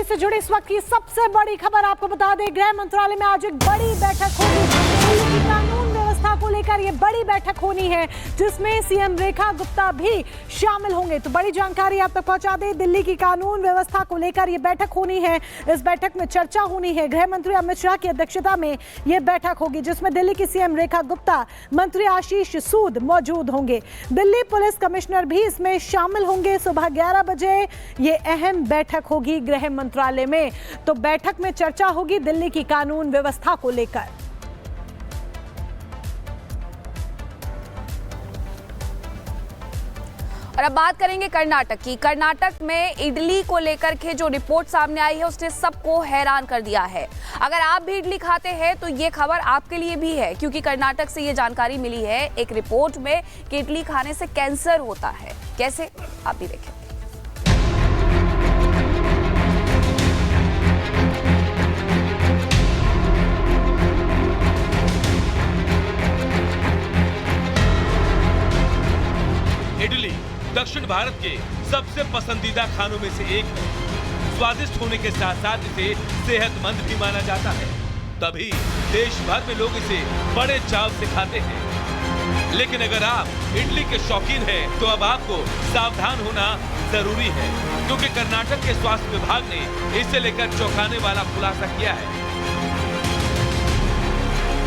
से जुड़ी इस वक्त की सबसे बड़ी खबर आपको बता दें, गृह मंत्रालय में आज एक बड़ी बैठक होगी। दिल्ली की कानून व्यवस्था को लेकर ये बड़ी बैठक होनी है, जिसमें सीएम रेखा गुप्ता भी शामिल होंगे। तो बड़ी जानकारी आप तक पहुंचा दें, दिल्ली की कानून व्यवस्था को लेकर ये बैठक होनी है। इस बैठक में चर्चा होनी है। गृह मंत्री अमित शाह की अध्यक्षता में ये बैठक होगी, जिसमें दिल्ली की सीएम रेखा गुप्ता, मंत्री आशीष सूद मौजूद होंगे। दिल्ली पुलिस कमिश्नर भी इसमें शामिल होंगे। सुबह 11 बजे ये अहम बैठक होगी गृह मंत्रालय में। तो बैठक में चर्चा होगी दिल्ली की कानून व्यवस्था को लेकर। और अब बात करेंगे कर्नाटक की। कर्नाटक में इडली को लेकर के जो रिपोर्ट सामने आई है उसने सबको हैरान कर दिया है। अगर आप भी इडली खाते हैं तो ये खबर आपके लिए भी है, क्योंकि कर्नाटक से ये जानकारी मिली है एक रिपोर्ट में कि इडली खाने से कैंसर होता है। कैसे, आप भी देखें। इडली दक्षिण भारत के सबसे पसंदीदा खानों में से एक है। स्वादिष्ट होने के साथ साथ इसे सेहतमंद भी माना जाता है, तभी देश भर में लोग इसे बड़े चाव से खाते हैं। लेकिन अगर आप इडली के शौकीन हैं, तो अब आपको सावधान होना जरूरी है, क्योंकि कर्नाटक के स्वास्थ्य विभाग ने इसे लेकर चौंकाने वाला खुलासा किया है।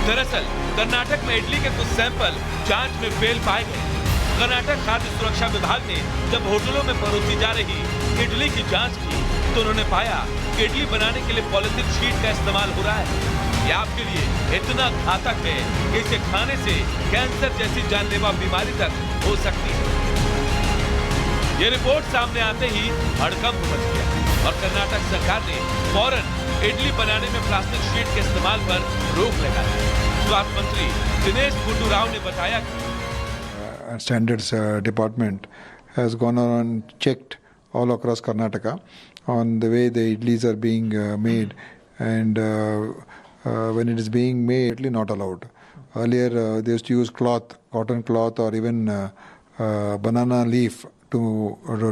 दरअसल कर्नाटक में इडली के कुछ सैंपल जांच में फेल पाए गए। कर्नाटक खाद्य सुरक्षा विभाग ने जब होटलों में परोसी जा रही इडली की जांच की, तो उन्होंने पाया कि इडली बनाने के लिए पॉलिथीन शीट का इस्तेमाल हो रहा है। यह आपके लिए इतना घातक है कि इसे खाने से कैंसर जैसी जानलेवा बीमारी तक हो सकती है। ये रिपोर्ट सामने आते ही हड़कंप मच गया और कर्नाटक सरकार ने फौरन इडली बनाने में प्लास्टिक शीट के इस्तेमाल पर रोक लगा दी। स्वास्थ्य मंत्री दिनेश गुंडू राव ने बताया कि Standards Department has gone on and checked all across Karnataka on the way the idlis are being made, and when it is being made, it's not allowed. Earlier they used to use cloth, cotton cloth, or even banana leaf to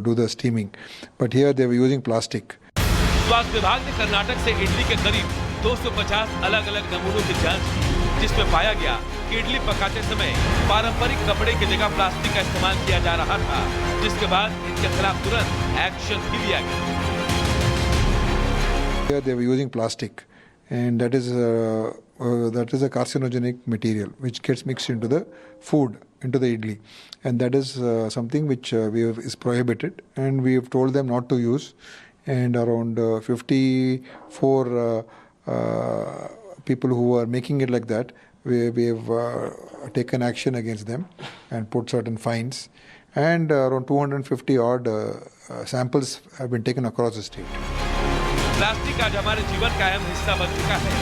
do the steaming, but here they were using plastic. स्वास्थ्य विभाग ने कर्नाटक से इडली के करीब 250 अलग अलग नमूनों की जांच की, जिसमें पाया गया कि इडली पकाते समय पारंपरिक कपड़े की जगह प्लास्टिक का इस्तेमाल किया जा रहा था, जिसके बाद इनके खिलाफ तुरंत एक्शन भी लिया गया। Here they were using plastic, and that is a carcinogenic material which gets mixed into the food, into the idli, and that is something which is prohibited, and we have told them not to use. And around 54 people who are making it like that, we have taken action against them and put certain fines, and around 250 odd samples have been taken across the state. Plastic आज हमारे जीवन का अहम हिस्सा बन चुका है।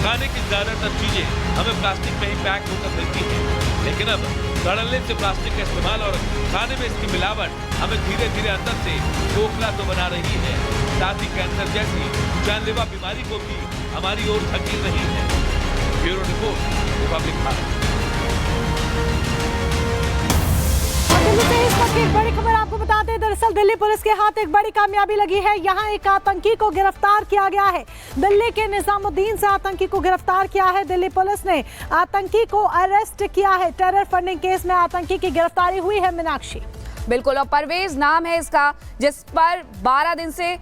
खाने की ज्यादातर चीजें हमें प्लास्टिक में ही पैक होकर मिलती हैं, लेकिन अब सड़ने से प्लास्टिक का इस्तेमाल और खाने में इसकी मिलावट हमें धीरे धीरे अंदर से खोखला तो बना रही है, साथ ही कैंसर जैसी जानलेवा बीमारी को भी हमारी ओर धकेल रही है। Bureau report, Republic Bharat. Delhi से इस वक्त एक बड़ी खबर आपको बता दें, दरअसल दिल्ली पुलिस के हाथ एक बड़ी कामयाबी लगी है। यहां एक आतंकी को गिरफ्तार किया गया है। दिल्ली के निजामुद्दीन से आतंकी को गिरफ्तार किया है। दिल्ली पुलिस ने आतंकी को अरेस्ट किया है। टेरर फंडिंग केस में आतंकी की गिरफ्तारी हुई है। मीनाक्षी, बिल्कुल, और परवेज नाम है इसका, जिस पर 12 दिन से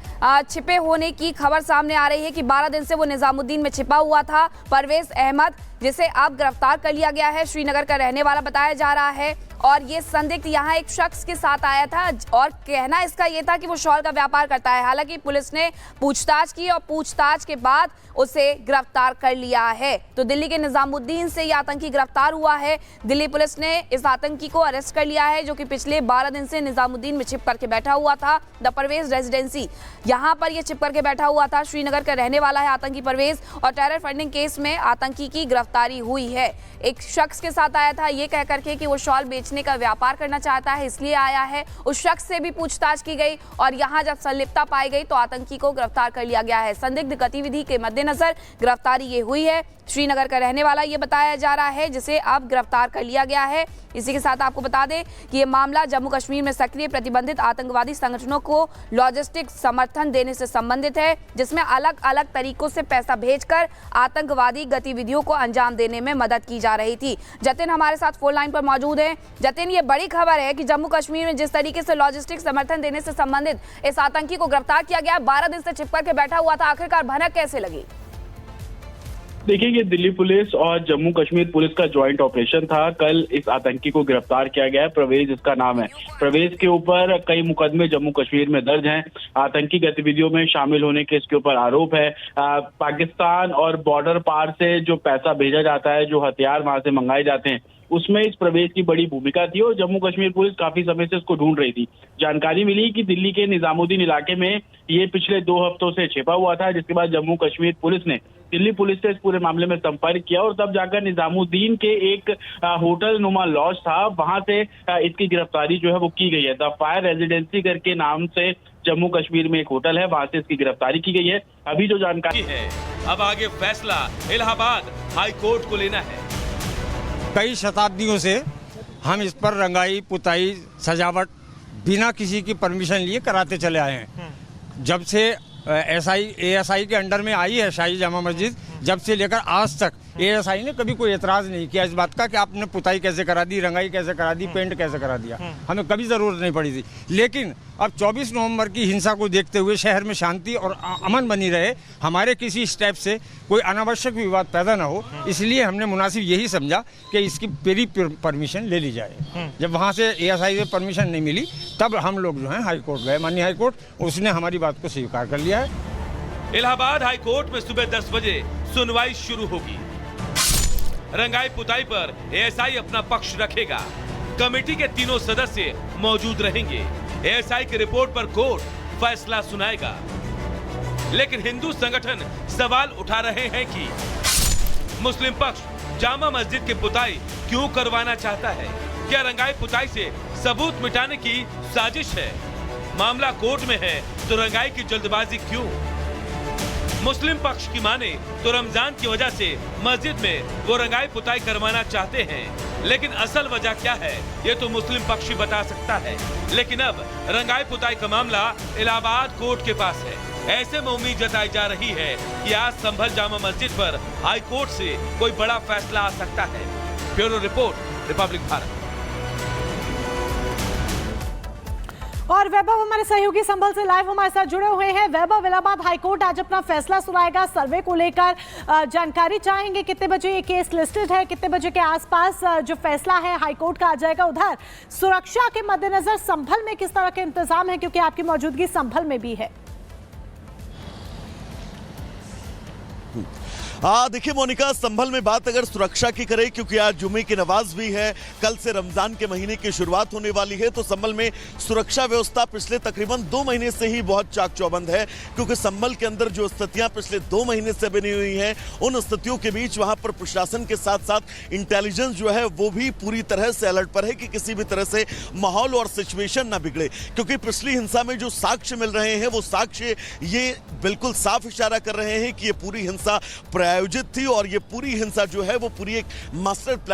छिपे होने की खबर सामने आ रही है कि 12 दिन से वो निजामुद्दीन में छिपा हुआ था। परवेज अहमद, जिसे अब गिरफ्तार कर लिया गया है, श्रीनगर का रहने वाला बताया जा रहा है। और ये संदिग्ध यहाँ एक शख्स के साथ आया था और कहना इसका ये था कि वो शॉल का व्यापार करता है। हालांकि पुलिस ने पूछताछ की और पूछताछ के बाद उसे गिरफ्तार कर लिया है। तो दिल्ली के निजामुद्दीन से ये आतंकी गिरफ्तार हुआ है। दिल्ली पुलिस ने इस आतंकी को अरेस्ट कर लिया है, जो कि पिछले 12 दिन से निजामुद्दीन में छिप करके बैठा हुआ था। द परवेज रेजिडेंसी, यहाँ पर ये छिप करके बैठा हुआ था। श्रीनगर का रहने वाला है आतंकी परवेज, और टेरर फंडिंग केस में आतंकी की गिरफ्तारी हुई है। एक शख्स के साथ आया था ये कह करके कि वो शॉल बेचने बेचने का व्यापार करना चाहता है, इसलिए आया है। उस शख्स से भी पूछताछ की गई और यहां जब संलिप्तता पाई गई तो आतंकी को गिरफ्तार कर लिया गया है। संदिग्ध गतिविधि के मद्देनजर गिरफ्तारी ये हुई है। श्रीनगर का रहने वाला ये बताया जा रहा है, जिसे अब गिरफ्तार कर लिया गया है। इसी के साथ आपको बता दें कि ये मामला जम्मू कश्मीर में सक्रिय प्रतिबंधित आतंकवादी संगठनों को लॉजिस्टिक समर्थन देने से संबंधित है, जिसमें अलग अलग तरीकों से पैसा भेजकर आतंकवादी गतिविधियों को अंजाम देने में मदद की जा रही थी। जतिन हमारे साथ फोन लाइन पर मौजूद है। जतिन, ये बड़ी खबर है कि जम्मू कश्मीर में जिस तरीके से लॉजिस्टिक समर्थन देने से संबंधित इस आतंकी को गिरफ्तार किया गया, 12 दिन से छिपकर के बैठा हुआ था, आखिरकार भनक कैसे लगी? देखिए, ये दिल्ली पुलिस और जम्मू कश्मीर पुलिस का ज्वाइंट ऑपरेशन था। कल इस आतंकी को गिरफ्तार किया गया है। प्रवेश इसका नाम है। प्रवेश के ऊपर कई मुकदमे जम्मू कश्मीर में दर्ज हैं। आतंकी गतिविधियों में शामिल होने के इसके ऊपर आरोप है। पाकिस्तान और बॉर्डर पार से जो पैसा भेजा जाता है, जो हथियार वहां से मंगाए जाते हैं, उसमें इस प्रवेश की बड़ी भूमिका थी और जम्मू कश्मीर पुलिस काफी समय से इसको ढूंढ रही थी। जानकारी मिली कि दिल्ली के निजामुद्दीन इलाके में ये पिछले 2 हफ्तों से छिपा हुआ था, जिसके बाद जम्मू कश्मीर पुलिस ने दिल्ली पुलिस से इस पूरे मामले में संपर्क किया और तब जाकर निजामुद्दीन के एक होटल नुमा लॉज था, वहां से इसकी गिरफ्तारी जो है वो की गई है। द फायर रेजिडेंसी करके नाम से जम्मू कश्मीर में एक होटल है, वहां से इसकी गिरफ्तारी की गई है। अभी जो जानकारी है, अब आगे फैसला इलाहाबाद हाई कोर्ट को लेना है। कई शताब्दियों से हम इस पर रंगाई, पुताई, सजावट बिना किसी की परमिशन लिए कराते चले आए हैं। जब से ASI के अंडर में आई है शाही जामा मस्जिद, जब से लेकर आज तक ASI ने कभी कोई एतराज नहीं किया इस बात का कि आपने पुताई कैसे करा दी, रंगाई कैसे करा दी, पेंट कैसे करा दिया। हमें कभी ज़रूरत नहीं पड़ी थी। लेकिन अब 24 नवंबर की हिंसा को देखते हुए शहर में शांति और अमन बनी रहे, हमारे किसी स्टेप से कोई अनावश्यक विवाद पैदा ना हो, इसलिए हमने मुनासिब यही समझा कि इसकी पूरी परमिशन ले ली जाए। जब वहाँ से ASI से परमिशन नहीं मिली, तब हम लोग जो है हाई कोर्ट गए। माननीय हाई कोर्ट, उसने हमारी बात को स्वीकार कर लिया है। इलाहाबाद हाई कोर्ट में सुबह 10 बजे सुनवाई शुरू होगी। रंगाई पुताई पर ASI अपना पक्ष रखेगा। कमेटी के तीनों सदस्य मौजूद रहेंगे। ASI की रिपोर्ट पर कोर्ट फैसला सुनाएगा। लेकिन हिंदू संगठन सवाल उठा रहे हैं कि मुस्लिम पक्ष जामा मस्जिद की पुताई क्यों करवाना चाहता है? क्या रंगाई पुताई से सबूत मिटाने की साजिश है? मामला कोर्ट में है तो रंगाई की जल्दबाजी क्यों? मुस्लिम पक्ष की माने तो रमजान की वजह से मस्जिद में वो रंगाई पुताई करवाना चाहते हैं, लेकिन असल वजह क्या है ये तो मुस्लिम पक्ष ही बता सकता है। लेकिन अब रंगाई पुताई का मामला इलाहाबाद कोर्ट के पास है। ऐसे में उम्मीद जताई जा रही है कि आज संभल जामा मस्जिद पर हाई कोर्ट से कोई बड़ा फैसला आ सकता है। Bureau report, Republic Bharat. और वैभव हमारे सहयोगी संभल से लाइव हमारे साथ जुड़े हुए हैं। वैभव, इलाहाबाद हाईकोर्ट आज अपना फैसला सुनाएगा। सर्वे को लेकर जानकारी चाहेंगे, कितने बजे ये केस लिस्टेड है, कितने बजे के आसपास जो फैसला है हाईकोर्ट का आ जाएगा? उधर सुरक्षा के मद्देनजर संभल में किस तरह के इंतजाम है, क्योंकि आपकी मौजूदगी संभल में भी है? देखिए मोनिका, संभल में बात अगर सुरक्षा की करें, क्योंकि आज जुमे की नमाज भी है, कल से रमजान के महीने की शुरुआत होने वाली है, तो संभल में सुरक्षा व्यवस्था पिछले तकरीबन 2 महीने से ही बहुत चाक चौबंद है। क्योंकि संभल के अंदर जो स्थितियां पिछले 2 महीने से बनी हुई हैं, उन स्थितियों के बीच वहां पर प्रशासन के साथ साथ इंटेलिजेंस जो है वो भी पूरी तरह से अलर्ट पर है कि किसी भी तरह से माहौल और सिचुएशन ना बिगड़े। क्योंकि पिछली हिंसा में जो साक्ष्य मिल रहे हैं, वो साक्ष्य ये बिल्कुल साफ इशारा कर रहे हैं कि ये पूरी हिंसा प्रायोजित थी और ये पूरी हिंसा जो है वो पूरी एक मास्टर प्लान